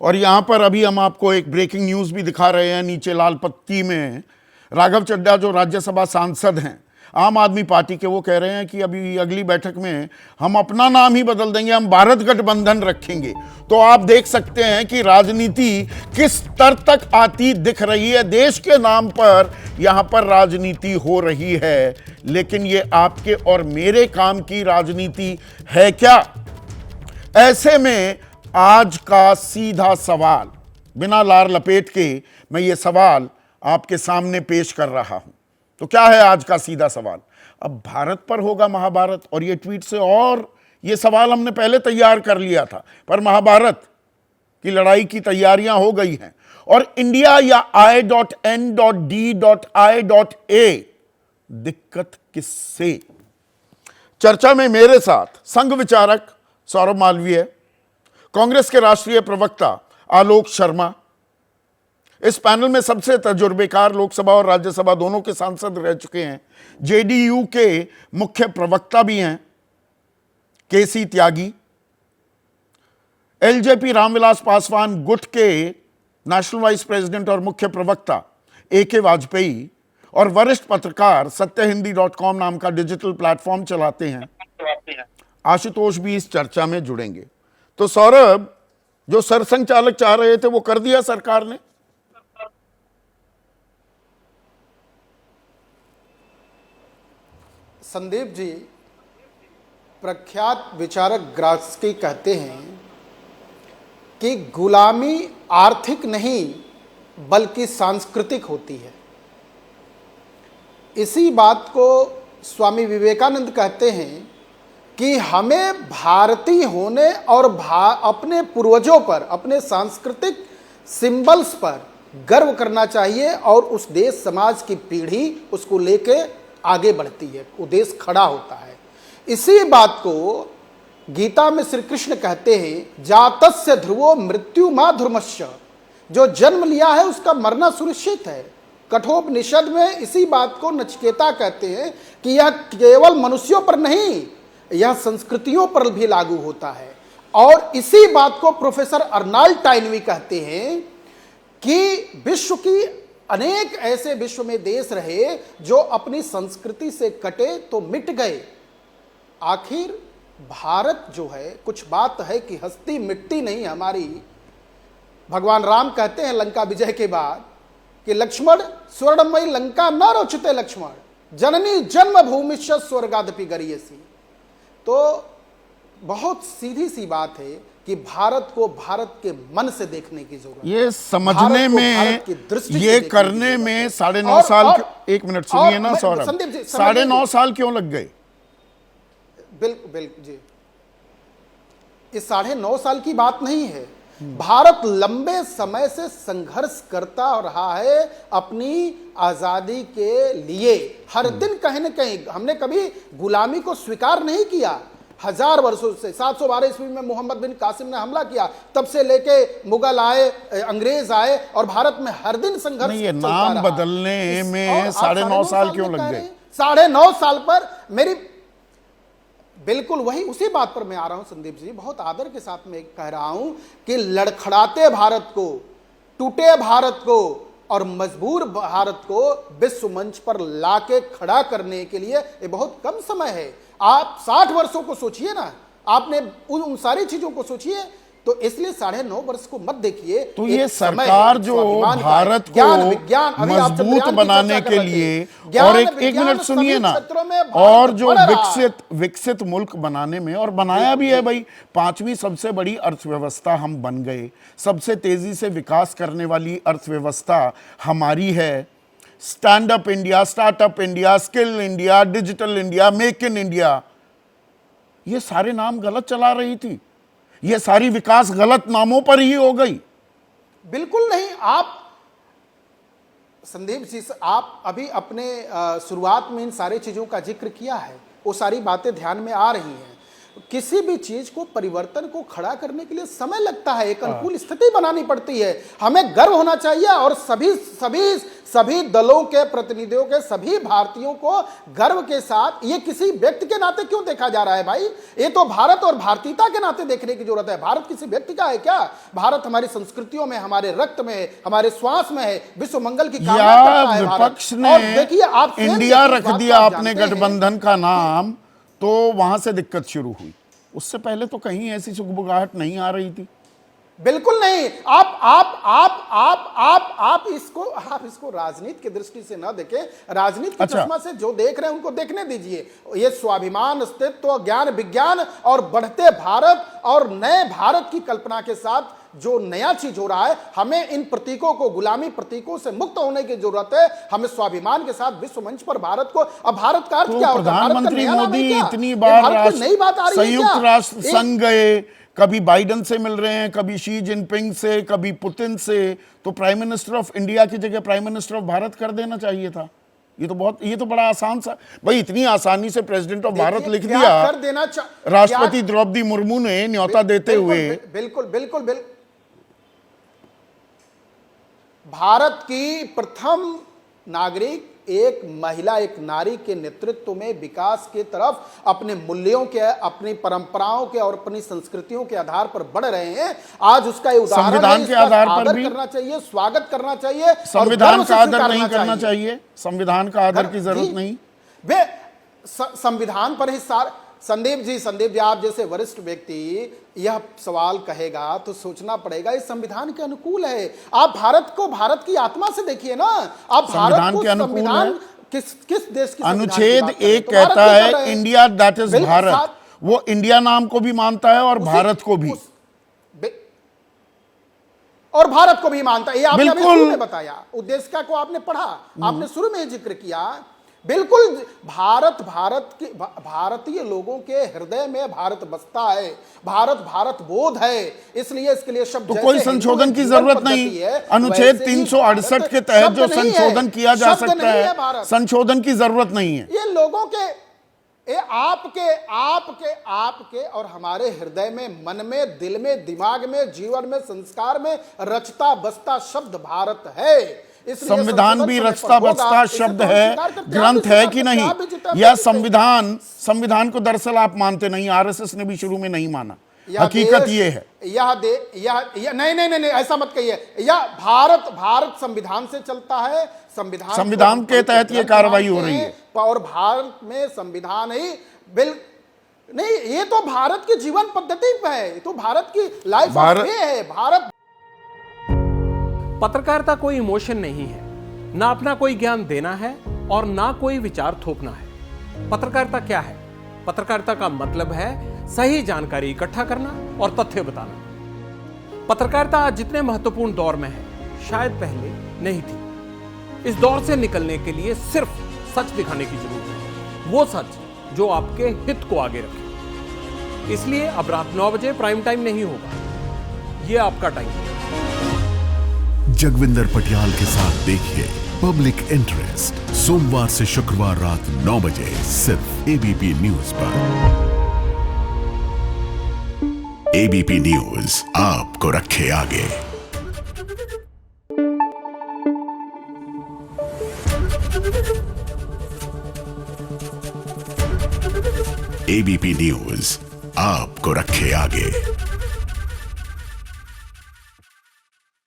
और यहां पर अभी हम आपको एक ब्रेकिंग न्यूज भी दिखा रहे हैं। नीचे लाल पत्ती में राघव चड्ढा जो राज्यसभा सांसद हैं आम आदमी पार्टी के, वो कह रहे हैं कि अभी अगली बैठक में हम अपना नाम ही बदल देंगे, हम भारत गठबंधन रखेंगे। तो आप देख सकते हैं कि राजनीति किस स्तर तक आती दिख रही है। देश के नाम पर यहां पर राजनीति हो रही है, लेकिन ये आपके और मेरे काम की राजनीति है क्या? ऐसे में आज का सीधा सवाल, बिना लार लपेट के मैं ये सवाल आपके सामने पेश कर रहा हूं। तो क्या है आज का सीधा सवाल? अब भारत पर होगा महाभारत, और ये ट्वीट से, और ये सवाल हमने पहले तैयार कर लिया था, पर महाभारत की लड़ाई की तैयारियां हो गई हैं। और इंडिया या I.N.D.I.A दिक्कत किससे? चर्चा में मेरे साथ संघ विचारक सौरभ मालवीय, कांग्रेस के राष्ट्रीय प्रवक्ता आलोक शर्मा, इस पैनल में सबसे तजुर्बेकार लोकसभा और राज्यसभा दोनों के सांसद रह चुके हैं, जेडीयू के मुख्य प्रवक्ता भी हैं केसी त्यागी, एलजेपी रामविलास पासवान गुट के नेशनल वाइस प्रेसिडेंट और मुख्य प्रवक्ता AK वाजपेयी, और वरिष्ठ पत्रकार सत्यहिंदी.com नाम का डिजिटल प्लेटफॉर्म चलाते हैं आशुतोष भी इस चर्चा में जुड़ेंगे। तो सौरभ, जो सरसंघ चालक चाह रहे थे वो कर दिया सरकार ने? संदीप जी, प्रख्यात विचारक ग्रास्की कहते हैं कि गुलामी आर्थिक नहीं बल्कि सांस्कृतिक होती है। इसी बात को स्वामी विवेकानंद कहते हैं कि हमें भारतीय होने और अपने पूर्वजों पर, अपने सांस्कृतिक सिंबल्स पर गर्व करना चाहिए, और उस देश समाज की पीढ़ी उसको लेके आगे बढ़ती है, वो देश खड़ा होता है। इसी बात को गीता में श्री कृष्ण कहते हैं, जातस्य ध्रुवो मृत्यु मां धर्मस्य, जो जन्म लिया है उसका मरना सुनिश्चित है। कठोपनिषद में इसी बात को नचिकेता कहते हैं कि यह केवल मनुष्यों पर नहीं, यह संस्कृतियों पर भी लागू होता है। और इसी बात को प्रोफेसर अर्नाल्ड टाइनवी कहते हैं कि विश्व की अनेक ऐसे विश्व में देश रहे जो अपनी संस्कृति से कटे तो मिट गए, आखिर भारत जो है, कुछ बात है कि हस्ती मिटती नहीं हमारी। भगवान राम कहते हैं लंका विजय के बाद कि लक्ष्मण स्वर्णमयी लंका न रोचते लक्ष्मण, जननी जन्म भूमिश्च स्वर्गादपि गरीयसी। तो बहुत सीधी सी बात है कि भारत को भारत के मन से देखने की जरूरत है। ये समझने में, ये करने में 9.5 साल, एक मिनट सुनिए ना सौरभ, 9.5 साल क्यों लग गए? बिल्कुल जी, इस 9.5 साल की बात नहीं है। भारत लंबे समय से संघर्ष करता रहा है अपनी आजादी के लिए। हर दिन कहीं न कहीं हमने कभी गुलामी को स्वीकार नहीं किया। 1000 वर्षों से, 712 ईस्वी में मोहम्मद बिन कासिम ने हमला किया, तब से लेके मुगल आए, अंग्रेज आए, और भारत में हर दिन संघर्ष ये नाम बदलने में 9.5 साल क्यों लग गए? 9.5 साल पर मेरी बिल्कुल वही उसी बात पर मैं आ रहा हूं संदीप जी, बहुत आदर के साथ मैं कह रहा हूं कि लड़खड़ाते भारत को, टूटे भारत को और मजबूर भारत को विश्व मंच पर लाके खड़ा करने के लिए ये बहुत कम समय है। आप 60 वर्षों को सोचिए ना, आपने उन सारी चीजों को सोचिए, तो इसलिए 9.5 वर्ष को मत देखिए। तो ये सरकार जो भारत को मजबूत बनाने के लिए, और एक मिनट सुनिए ना, और जो विकसित मुल्क बनाने में, और बनाया भी है भाई, 5वीं सबसे बड़ी अर्थव्यवस्था हम बन गए, सबसे तेजी से विकास करने वाली अर्थव्यवस्था हमारी है। Stand up India, startup India, skill India, digital India, make in India, ये सारे नाम गलत चला रही थी। ये सारी विकास गलत नामों पर ही हो गई। बिल्कुल नहीं। आप संदीप जी, आप अभी अपने शुरुआत में इन सारी चीजों का जिक्र किया है, वो सारी बातें ध्यान में आ रही हैं, किसी भी चीज को परिवर्तन को खड़ा करने के लिए समय लगता है, एक अनुकूल स्थिति बनानी पड़ती है। हमें गर्व होना चाहिए और सभी दलों के प्रतिनिधियों के, सभी भारतीयों को गर्व के साथ, ये किसी व्यक्ति के नाते क्यों देखा जा रहा है भाई? ये तो भारत और भारतीयता के नाते देखने की जरूरत है। भारत किसी व्यक्ति का है क्या? भारत हमारी संस्कृतियों में, हमारे रक्त में है, हमारे श्वास में है, विश्व मंगल की कामना करता है भारत। विपक्ष ने देखिए, आप इंडिया रख दिया आपने गठबंधन का नाम, तो वहां से दिक्कत शुरू हुई। उससे पहले तो कहीं ऐसी सुगबुगाहट नहीं आ रही थी। बिल्कुल नहीं। आप इसको राजनीति की दृष्टि से ना देखें, राजनीति की चश्मा से जो देख रहे हैं उनको देखने दीजिए। ये स्वाभिमान, अस्तित्व, ज्ञान, विज्ञान और बढ़ते भारत और नए भारत की कल्पना के साथ जो नया चीज हो रहा है, हमें इन प्रतीकों को, गुलामी प्रतीकों से मुक्त होने की जरूरत है। हमें स्वाभिमान के साथ विश्व मंच पर भारत को, अब भारत का अर्थ क्या होता है? प्रधानमंत्री मोदी इतनी बार संयुक्त राष्ट्र संघ गए, कभी बाइडेन से मिल रहे हैं, कभी शी जिनपिंग से, कभी पुतिन से, तो प्राइम मिनिस्टर ऑफ इंडिया की जगह प्राइम मिनिस्टर ऑफ भारत कर देना चाहिए था। ये तो बड़ा आसान सा भाई, इतनी आसानी से प्रेसिडेंट ऑफ भारत लिख दिया कर देना। राष्ट्रपति द्रौपदी मुर्मू ने न्योता देते हुए। बिल्कुल भारत की प्रथम नागरिक, एक महिला, एक नारी के नेतृत्व में विकास के तरफ अपने मूल्यों के, अपनी परंपराओं के और अपनी संस्कृतियों के आधार पर बढ़ रहे हैं। आज उसका ये उदाहरण संविधान के आधार पर भी करना चाहिए, स्वागत करना चाहिए। संविधान का आदर नहीं करना चाहिए, संविधान का आदर की जरूरत नहीं। वे संविधान पर ही संदीप जी, आप जैसे वरिष्ठ व्यक्ति यह सवाल कहेगा तो सोचना पड़ेगा, इस संविधान के अनुकूल है। आप भारत को भारत की आत्मा से देखिए ना। आप भारत को संविधान किस देश की अनुच्छेद 1 कहता है इंडिया दैट इज भारत, वो इंडिया नाम को भी मानता है और भारत को भी, और भारत को भी मानता है। ये आपने अभी शुरू में बताया, उद्देश्य को आपने पढ़ा, आपने शुरू में जिक्र किया। बिल्कुल, भारतीय लोगों के हृदय में भारत बसता है, भारत बोध है, इसलिए इसके लिए शब्द तो कोई संशोधन की जरूरत नहीं। अनुच्छेद 368 के तहत जो संशोधन किया जा सकता है, संशोधन की जरूरत नहीं है। ये लोगों के, आपके और हमारे हृदय में, मन में, दिल में, दिमाग में, जीवन में, संस्कार में रचता बसता शब्द भारत है। संविधान भी रचता बसता शब्द है, ग्रंथ है कि नहीं? या संविधान को दरअसल आप मानते नहीं, आरएसएस ने भी शुरू में नहीं माना। हकीकत ये है। नहीं, ऐसा मत कहिए। यह भारत संविधान से चलता है, संविधान के तहत ये कार्रवाई हो रही है, और भारत में संविधान ही नहीं, ये तो भारत की जीवन पद्धति है, ये तो भारत की लाइफ है। भारत पत्रकारिता कोई इमोशन नहीं है, ना अपना कोई ज्ञान देना है और ना कोई विचार थोपना है। पत्रकारिता क्या है? पत्रकारिता का मतलब है सही जानकारी इकट्ठा करना और तथ्य बताना। पत्रकारिता आज जितने महत्वपूर्ण दौर में है, शायद पहले नहीं थी। इस दौर से निकलने के लिए सिर्फ सच दिखाने की जरूरत है, वो सच जो आपके हित को आगे रखे। इसलिए अब रात 9 बजे प्राइम टाइम नहीं होगा, ये आपका टाइम है। जगविंदर पटियाल के साथ देखिए पब्लिक इंटरेस्ट, सोमवार से शुक्रवार रात 9 बजे सिर्फ एबीपी न्यूज पर। एबीपी न्यूज आपको रखे आगे। एबीपी न्यूज आपको रखे आगे।